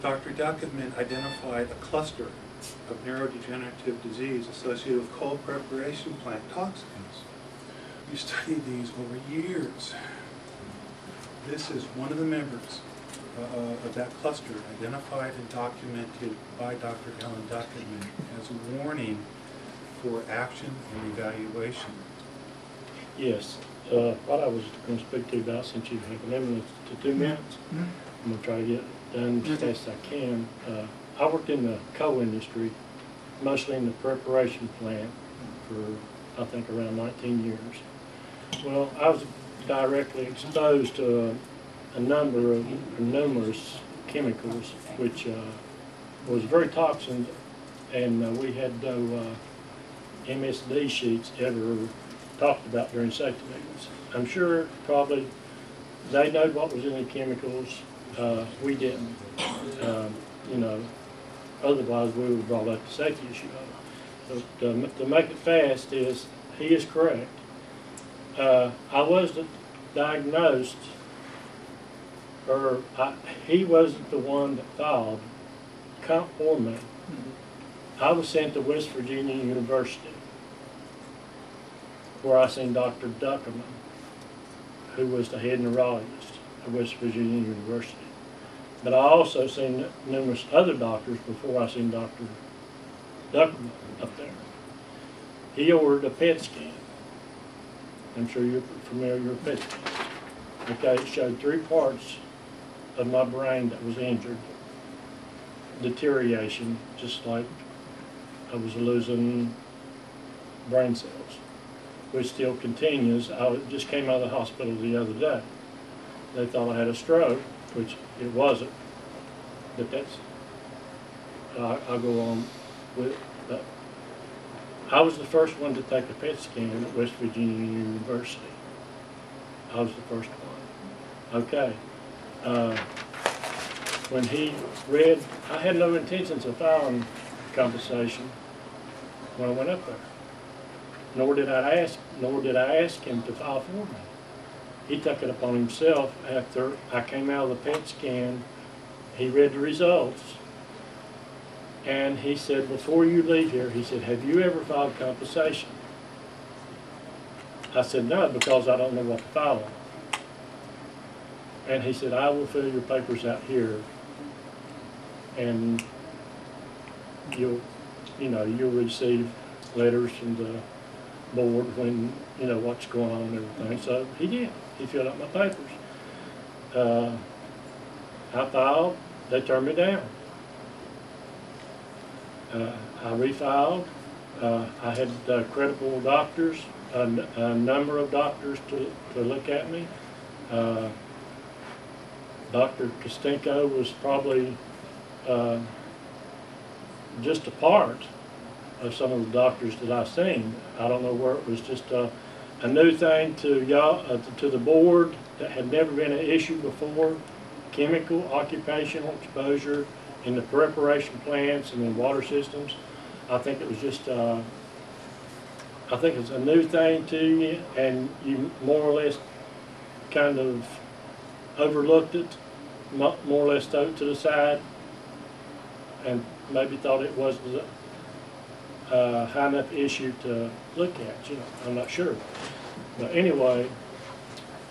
Dr. Duckman identified a cluster of neurodegenerative disease associated with coal preparation plant toxins. We studied these over years. This is one of the members of that cluster identified and documented by Dr. Ellen Duckman as a warning for action and evaluation. Yes. What I was going to speak to you about, since you have limited to 2 minutes, I'm going to try to get it done as fast as I can. I worked in the coal industry, mostly in the preparation plant, for I think around 19 years. Well, I was directly exposed to a number of numerous chemicals, which was very toxic, and we had no MSD sheets ever talked about during safety meetings. I'm sure probably they know what was in the chemicals. We didn't. You know, otherwise we would have brought up the safety issue of it. But to make it fast is, he is correct. I wasn't diagnosed, or he wasn't the one that filed comp for me. I was sent to West Virginia University, where I seen Dr. Duckman, who was the head neurologist at West Virginia University. But I also seen numerous other doctors before I seen Dr. Duckman up there. He ordered a PET scan. I'm sure you're familiar with PET scans. Okay, it showed 3 parts of my brain that was injured. Deterioration, just like I was losing brain cells, which still continues. I just came out of the hospital the other day. They thought I had a stroke, which it wasn't. But that's, I'll go on with that. I was the first one to take a PET scan at West Virginia University. I was the first one. Okay. When he read, I had no intentions of filing compensation when I went up there. Nor did I ask him to file for me. He took it upon himself after I came out of the PET scan. He read the results, and he said, before you leave here, he said, have you ever filed compensation? I said, no, because I don't know what to file on. And he said, I will fill your papers out here, and you'll receive letters from the board when you know what's going on and everything. So he did. He filled out my papers. I filed. They turned me down. I refiled. I had credible doctors, a number of doctors to look at me. Dr. Kostenko was probably just a part of some of the doctors that I've seen. I don't know where it was just a new thing to y'all, to the board that had never been an issue before. Chemical occupational exposure in the preparation plants and in water systems. I think it was just, I think it's a new thing to you, and you more or less kind of overlooked it, more or less to the side, and maybe thought it wasn't a high enough issue to look at. You know, I'm not sure. But anyway,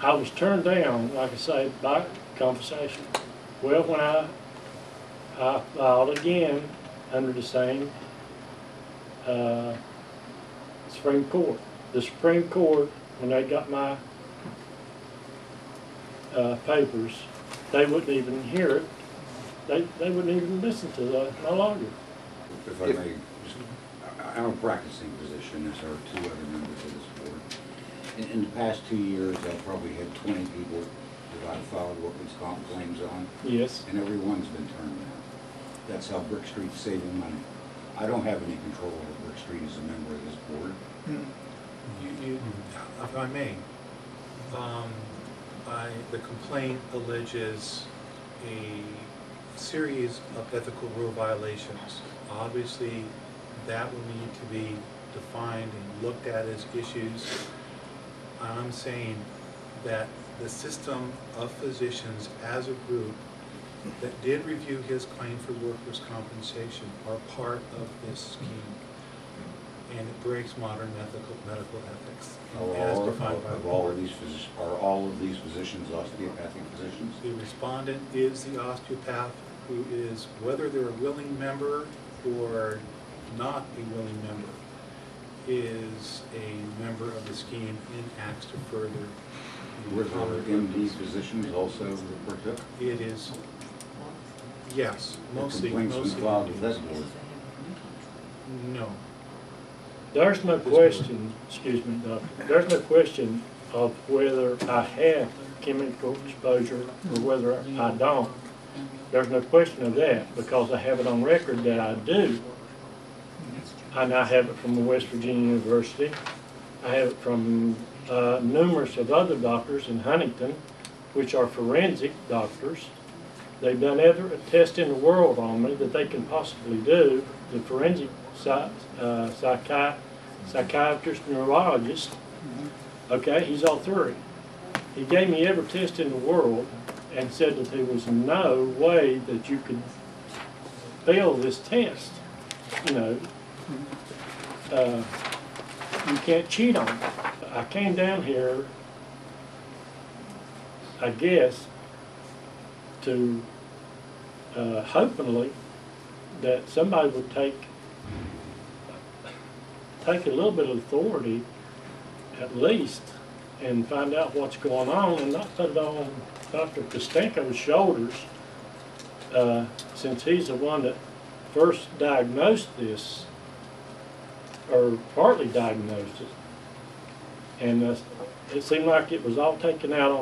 I was turned down, like I say, by compensation. Well, when I filed again under the same Supreme Court. The Supreme Court, when they got my papers, they wouldn't even hear it. They wouldn't even listen to my lawyer. If I may, I'm a practicing physician, as are 2 other members of this board. In the past 2 years, I've probably had 20 people that I've filed workers' comp claims on. Yes. And every one's been turned down. That's how Brick Street's saving money. I don't have any control over Brick Street as a member of this board. If I may, the complaint alleges a series of ethical rule violations. Obviously, that will need to be defined and looked at as issues. I'm saying that the system of physicians as a group that did review his claim for workers' compensation are part of this scheme. And it breaks modern medical ethics as defined by the board. Are all of these physicians osteopathic physicians? The respondent is the osteopath who is, whether they're a willing member or not a willing member, is a member of the scheme and acts to further the Were there common MD purpose. physicians also that partook? It is, yes, mostly. The complaints been filed with that board? No. There's no question, excuse me, doctor, there's no question of whether I have chemical exposure or whether I don't. There's no question of that because I have it on record that I do. And I have it from the West Virginia University. I have it from numerous of other doctors in Huntington, which are forensic doctors. They've done every test in the world on me that they can possibly do. The forensic psychiatrist, neurologist, okay, he's all through it. He gave me every test in the world and said that there was no way that you could fail this test. You know, you can't cheat on it. I came down here, I guess, to hopefully that somebody would take a little bit of authority at least and find out what's going on and not put it on Dr. Kostenko's shoulders since he's the one that first diagnosed this or partly diagnosed it. And it seemed like it was all taken out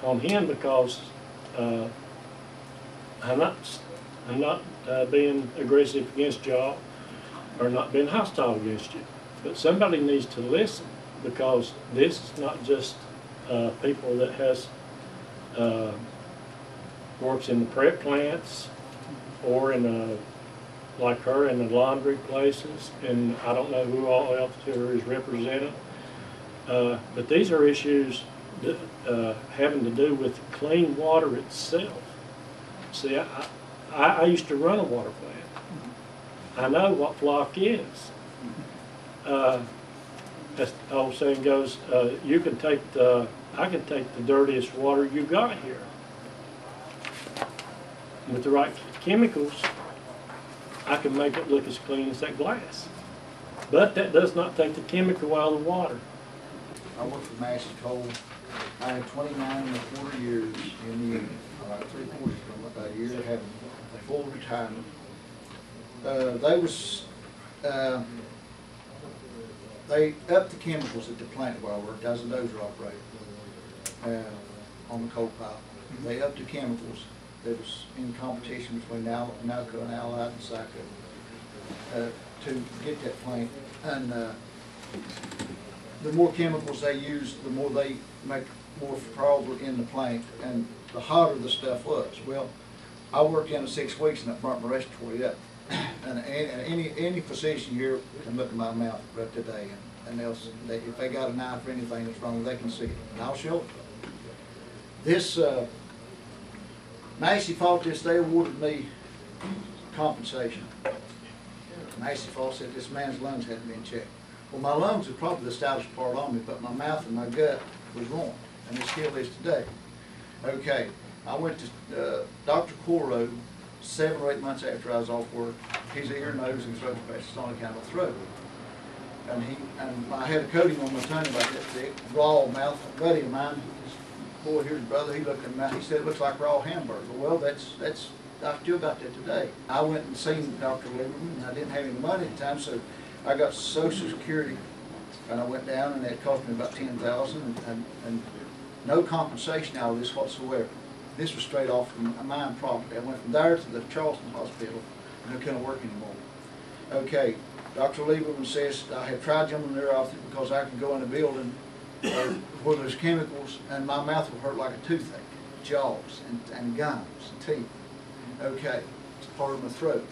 on him because I'm not being aggressive against y'all or not being hostile against you. But somebody needs to listen because this is not just people that has works in the prep plants or in like her in the laundry places, and I don't know who all else here is represented. But these are issues that, having to do with clean water itself. See, I used to run a water plant. I know what flock is. As the old saying goes, I can take the dirtiest water you got here. With the right chemicals, I can make it look as clean as that glass. But that does not take the chemical out of the water. I worked for Massey Coal. I had 29.25 years in the union, like 3/4 of a year. They had a full retirement. They upped the chemicals at the plant where I worked. I was a dozer operator on the coal pile. They upped the chemicals. There was in competition between Nalco and Allied and Psycho to get that plant. And the more chemicals they use, the more they make more problem in the plant, and the hotter the stuff was. Well, I worked in 6 weeks and that burnt my respiratory up. And any physician here can look at my mouth right today, and if they got a knife or anything that's wrong, they can see it, and I'll show it. This Massey fought this. They awarded me compensation. Massey fought said this man's lungs hadn't been checked. Well, my lungs are probably the stoutest part on me, but my mouth and my gut was wrong, and it still is today. Okay, I went to Dr. Coro 7 or 8 months after I was off work. He's ear, nose, and throat specialist on account of throat. And I had a coating on my tongue about that thick, raw mouth. A buddy of mine, his boy here's brother, he looked at me, he said it looks like raw hamburger. Well, that's I still got that today. I went and seen Dr. Lieberman, and I didn't have any money at the time, so I got Social Security, and I went down, and it cost me about $10,000, and no compensation out of this whatsoever. This was straight off from my own property. I went from there to the Charleston hospital, and I couldn't work anymore. Okay, Dr. Lieberman says I had trigeminal neuropathy because I could go in a building where there's chemicals, and my mouth would hurt like a toothache, jaws, and gums, and teeth. Okay, it's part of my throat.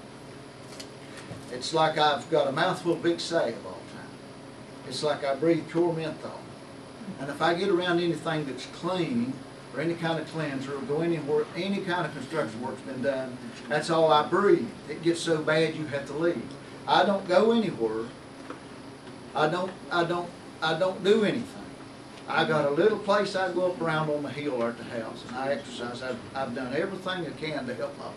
It's like I've got a mouthful of big sag all the time. It's like I breathe pure menthol. And if I get around anything that's clean, or any kind of cleanser, or go anywhere, any kind of construction work's been done, that's all I breathe. It gets so bad you have to leave. I don't go anywhere. I don't do anything. I got a little place I go up around on the hill at the house, and I exercise. I've done everything I can to help out.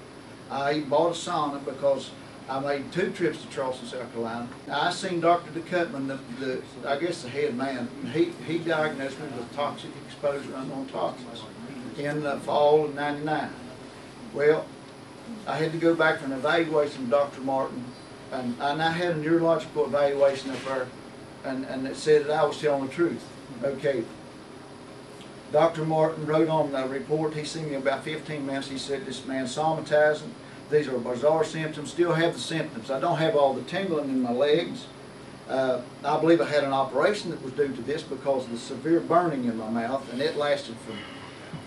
I even bought a sauna because I made 2 trips to Charleston, South Carolina. I seen Dr. DeCutman, I guess the head man. He diagnosed me with toxic exposure unknown toxins in the fall of '99. Well, I had to go back for an evaluation with Dr. Martin, and I had a neurological evaluation up there, and it said that I was telling the truth. Okay. Dr. Martin wrote on the report, he seen me about 15 minutes, he said, this man's somatizing, these are bizarre symptoms, still have the symptoms. I don't have all the tingling in my legs. I believe I had an operation that was due to this because of the severe burning in my mouth, and it lasted from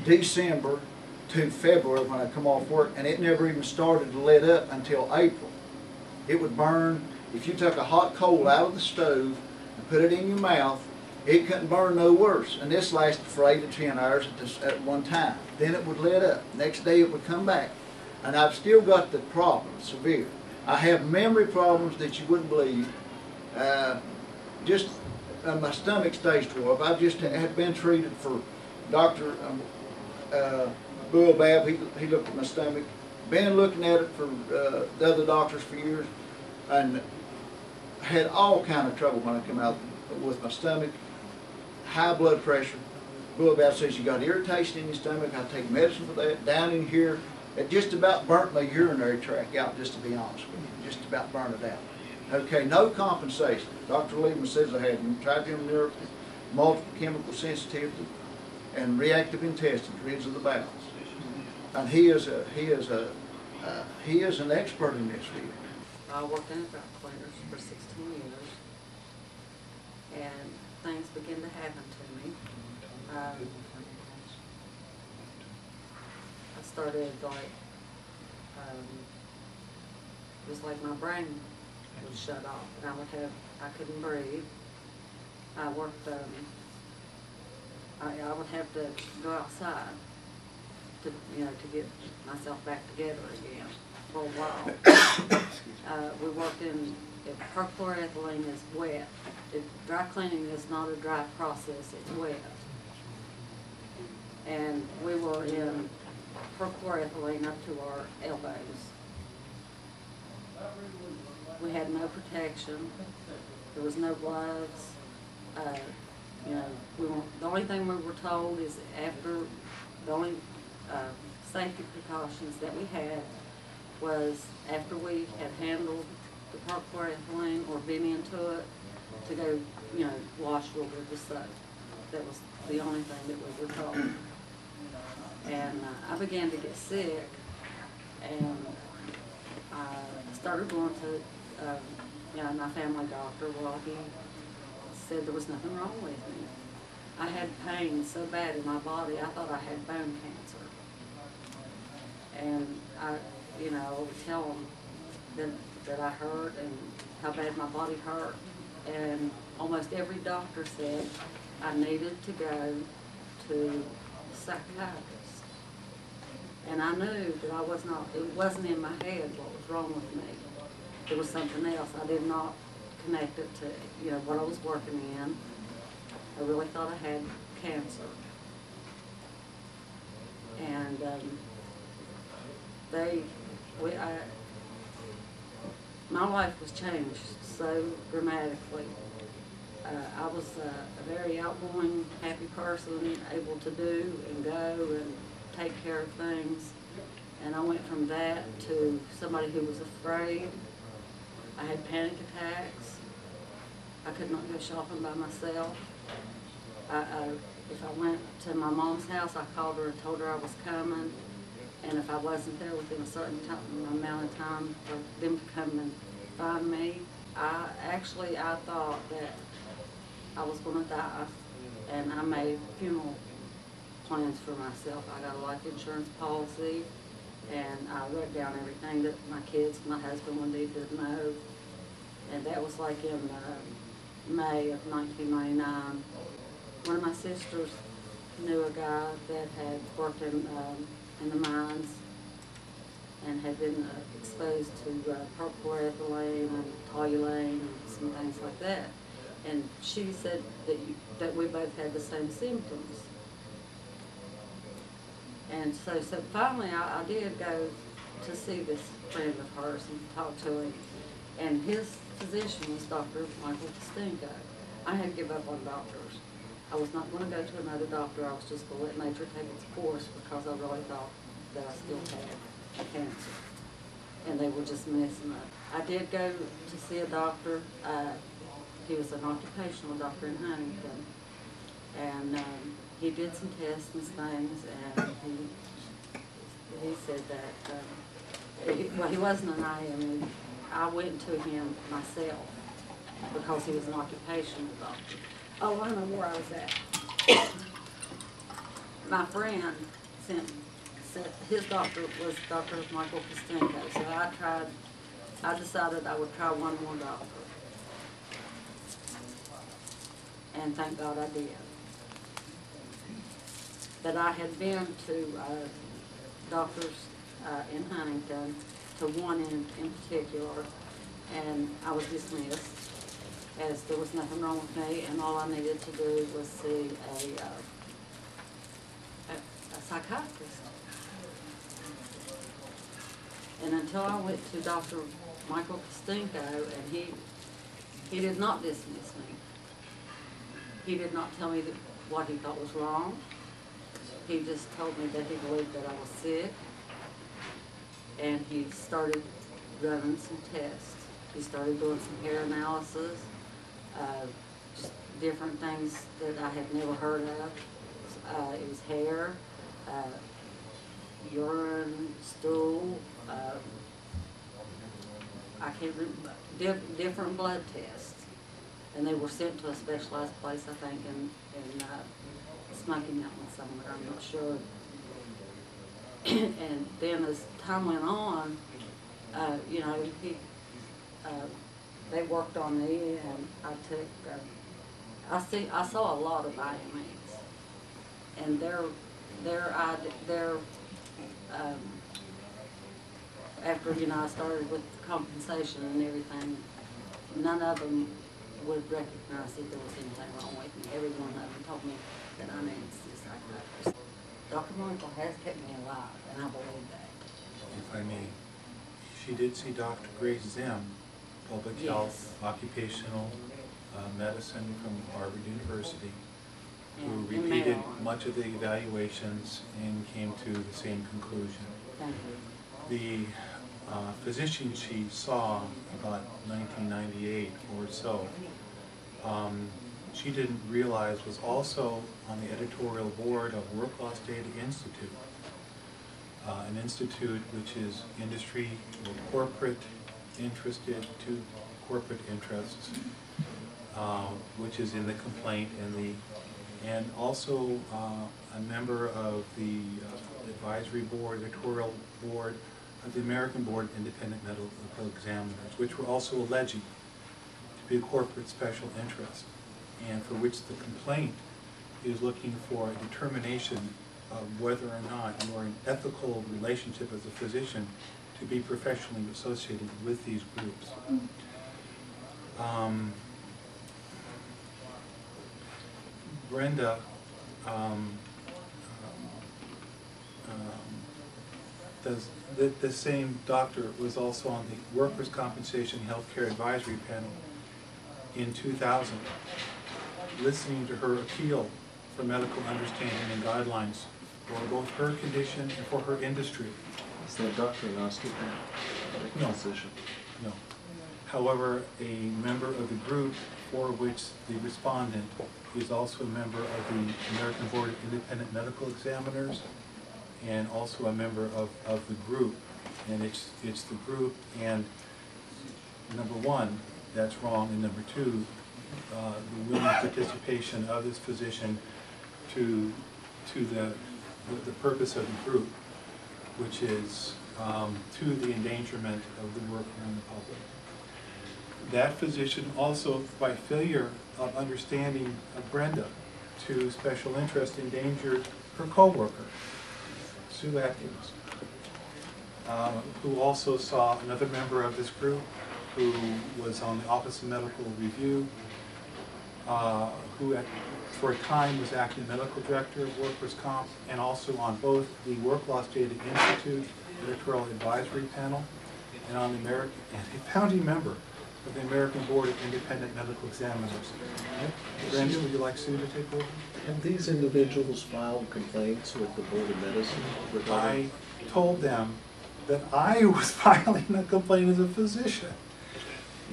December to February when I come off work, and it never even started to let up until April. It would burn, if you took a hot coal out of the stove and put it in your mouth, it couldn't burn no worse, and this lasted for 8 to 10 hours at one time. Then it would let up. Next day it would come back. And I've still got the problem, severe. I have memory problems that you wouldn't believe. My stomach stage 12. I just had been treated for Dr. Bullbab. He looked at my stomach. Been looking at it for the other doctors for years, and had all kind of trouble when I come out with my stomach. High blood pressure. Bullbab says you got irritation in your stomach. I take medicine for that. Down in here, it just about burnt my urinary tract out, just to be honest with you. Just about burned it out. Okay, no compensation. Dr. Lehman says I had trigeminal, multiple chemical sensitivity, and reactive intestines, ridge of the bowels. And he is an expert in this field. I worked in dry cleaners for 16 years, and things began to happen to me. I started like, it was like my brain would shut off, and I couldn't breathe. I worked, I would have to go outside to get myself back together again for a while. We worked in, perchloroethylene is wet. Dry cleaning is not a dry process, it's wet. And we were in perchloroethylene up to our elbows. We had no protection. There was no gloves. The only thing we were told is the only safety precautions that we had was after we had handled the perchloroethylene or been into it, to go, wash real good with soap. That was the only thing that we were told. And I began to get sick, and I started going to my family doctor. Well, he said there was nothing wrong with me. I had pain so bad in my body, I thought I had bone cancer. And I would tell him that I hurt and how bad my body hurt. And almost every doctor said I needed to go to a psychiatrist. And I knew that it wasn't in my head what was wrong with me. It was something else. I did not connect it to, what I was working in. I really thought I had cancer. And my life was changed so dramatically. I was a very outgoing, happy person, able to do and go and take care of things. And I went from that to somebody who was afraid. I had panic attacks. I could not go shopping by myself. If I went to my mom's house, I called her and told her I was coming. And if I wasn't there within a certain amount of time for them to come and find me, I thought that I was going to die. And I made funeral plans for myself. I got a life insurance policy, and I wrote down everything that my kids, my husband would need to know. And that was like in May of 1999. One of my sisters knew a guy that had worked in the mines and had been exposed to propylethylene and toluene and some things like that. And she said that we both had the same symptoms. And so finally I did go to see this friend of hers and talk to him. And his physician was Dr. Michael Kostenko. I had to give up on doctors. I was not going to go to another doctor. I was just going to let nature take its course because I really thought that I still had cancer. And they were just messing up. I did go to see a doctor. He was an occupational doctor in Huntington. And he did some tests and things, and he said that, well, he wasn't an IME. I went to him myself because he was an occupational doctor. Oh, I know where I was at. My friend said his doctor was Dr. Michael Kostenko, so I decided I would try one more doctor. And thank God I did. That I had been to doctors in Huntington, to one in particular, and I was dismissed as there was nothing wrong with me, and all I needed to do was see a psychiatrist. And until I went to Dr. Michael Kostenko, and he did not dismiss me. He did not tell me what he thought was wrong. He just told me that he believed that I was sick, and he started running some tests. He started doing some hair analysis, just different things that I had never heard of. It was hair, urine, stool, I can't remember, different blood tests. And they were sent to a specialized place, I think, in Smoky Mountain somewhere, I'm not sure. And then as time went on, you know, they worked on me, and I took, I saw a lot of IMEs, and after, you know, I started with compensation and everything, none of them would recognize that there was anything wrong with me. Every one of them told me that I needed to see a psychiatrist. Dr. Michael has kept me alive, and I believe that. If I may, she did see Dr. Grace Zim, public health, occupational medicine from Harvard University, who repeated much of the evaluations and came to the same conclusion. Thank you. The physician she saw about 1998 or so, she didn't realize was also on the editorial board of Work Loss Data Institute, an institute which is industry or corporate interested to corporate interests, which is in the complaint, and also a member of the advisory board, editorial board of the American Board of Independent Medical Examiners, which were also alleging to be a corporate special interest, and for which the complaint is looking for a determination of whether or not you are in ethical relationship as a physician to be professionally associated with these groups. Brenda the same doctor was also on the Workers' Compensation Healthcare Advisory Panel in 2000, listening to her appeal for medical understanding and guidelines for both her condition and for her industry. Is that doctor an osteopath? No. Physician? No. However, a member of the group for which the respondent is also a member of the American Board of Independent Medical Examiners, and also a member of the group. And it's the group, and number one, that's wrong, and number two, the willing participation of this physician to the purpose of the group, which is to the endangerment of the worker and the public. That physician also, by failure of understanding of Brenda, to special interest endangered her co-worker, Sue Atkins, who also saw another member of this group who was on the Office of Medical Review, who for a time was acting medical director of workers' comp, and also on both the Work Loss Data Institute editorial advisory panel and on the American, and a founding member of the American Board of Independent Medical Examiners. Brandon, would you like Sue to take over? Have these individuals filed complaints with the Board of Medicine regarding? I told them that I was filing a complaint as a physician.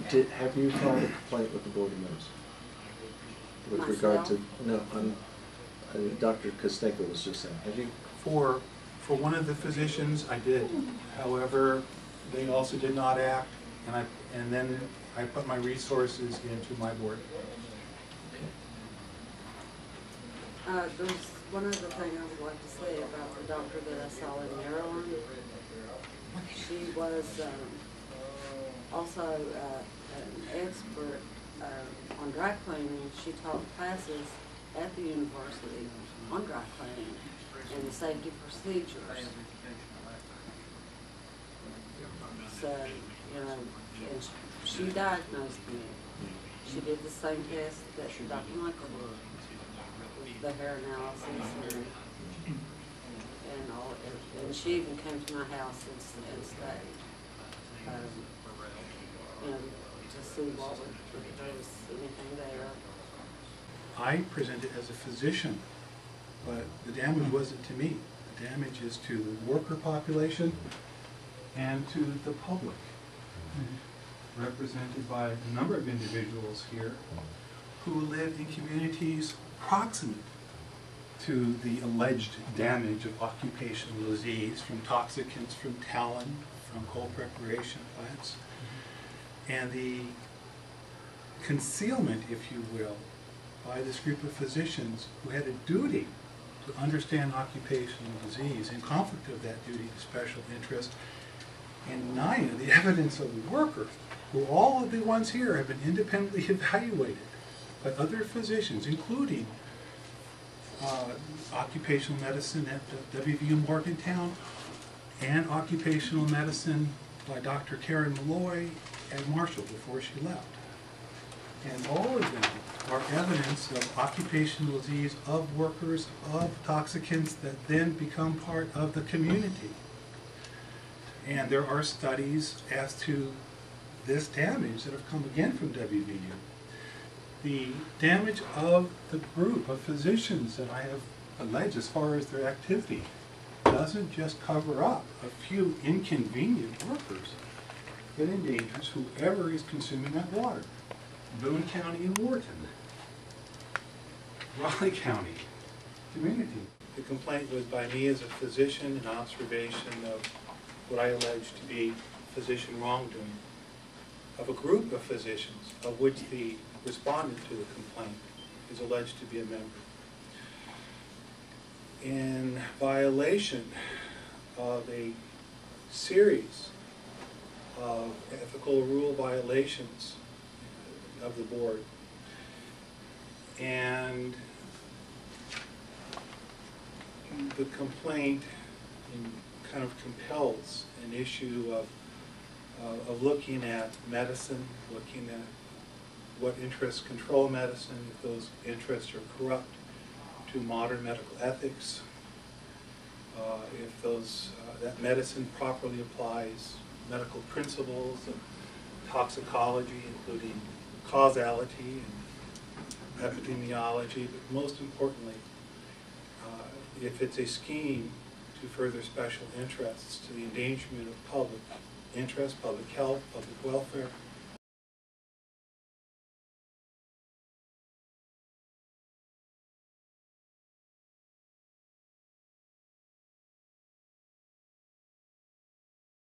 Have you filed a complaint with the Board of Medicine? With regard to, no, Dr. Kostenko was just saying, have you? For one of the physicians, I did. However, they also did not act, and then I put my resources into my board. There's one other thing I would like to say about the doctor that I saw in Maryland. She was also an expert on dry cleaning. She taught classes at the university on dry cleaning and the safety procedures. So, you know, and she diagnosed me. She did the same test that Dr. Michael did, with the hair analysis and all. And she even came to my house and stayed, you know, to see what if there was anything there. I presented as a physician, but the damage wasn't to me. The damage is to the worker population and to the public, represented by a number of individuals here who live in communities proximate to the alleged damage of occupational disease from toxicants from talon, from coal preparation plants, and the concealment, if you will, by this group of physicians who had a duty to understand occupational disease in conflict of that duty to special interest, and denying the evidence of the workers, who all of the ones here have been independently evaluated by other physicians, including occupational medicine at WVBO Morgantown and occupational medicine by Dr. Karen Malloy at Marshall before she left. And all of them are evidence of occupational disease, of workers, of toxicants that then become part of the community. And there are studies as to this damage that have come again from WVU. The damage of the group of physicians that I have alleged as far as their activity doesn't just cover up a few inconvenient workers. It endangers whoever is consuming that water. Boone County and Wharton, Raleigh County, community. The complaint was by me as a physician, an observation of what I allege to be physician wrongdoing of a group of physicians of which the respondent to the complaint is alleged to be a member. In violation of a series of ethical rule violations of the board, and the complaint kind of compels an issue of looking at medicine, looking at what interests control medicine, if those interests are corrupt to modern medical ethics, if those that medicine properly applies medical principles of toxicology, including causality and epidemiology, but most importantly, if it's a scheme to further special interests to the endangerment of public interest, public health, public welfare,